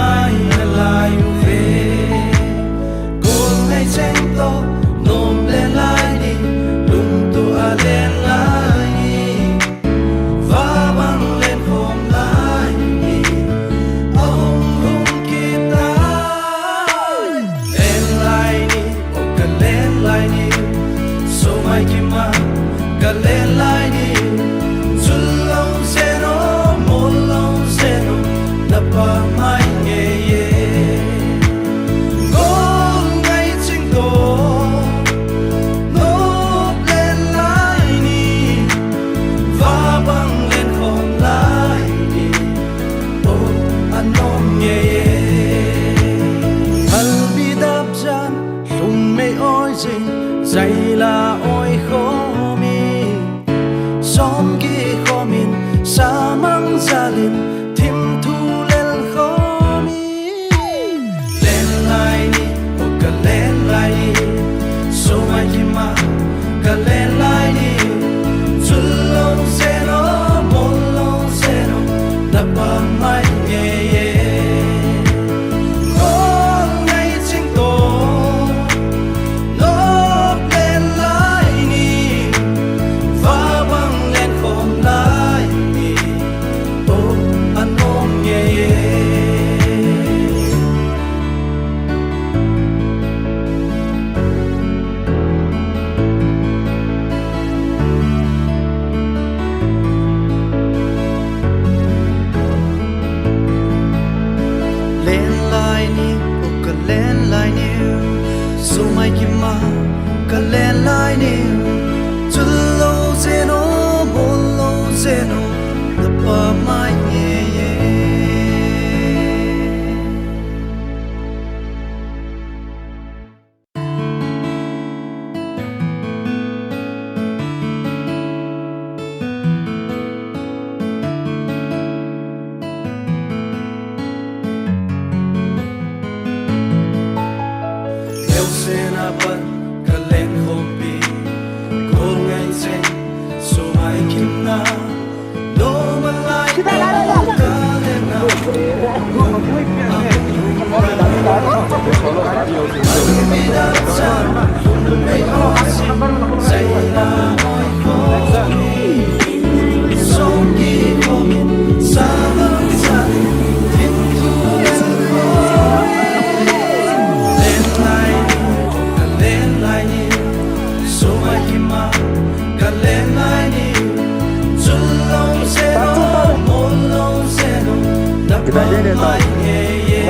mai lại về cô ngày tranh to nôm lên lại đi lung tua lên lại đi và băng lên hôm lại đi ông hùng kita lên lại đi ô cả lên lại đi so mai kima cả lên lại đi zulong pa mai nghe ye con ngày chính tô nốt lên lại đi và băng lên không lại đi ô anh ôm nghe ye hal bi đáp chan lùng mê oi ding dày là oi khó mi xóm kia khó min sa mang gia linh thêm thu so mai kima ka lên lại đi zulong se no molong se no na pa mai nghe ye con ngày chính tô nó lên lại đi và băng lên không lại đi ô anh ôm nghe ye lên lại nhiều so mai kima cả lên lại nhiều chút lâu sẽ nó một lâu sẽ nó đập vào mai nhẹ na ban ka lên không bi cô ngày sen so mai kim na no man lại ka lên na mi da chan mây oi say la oi khó mi song ki khó min sa hang sa thiên thu so mai kima ka lên lại đi zulong se no molong se no na pa mai nghe ye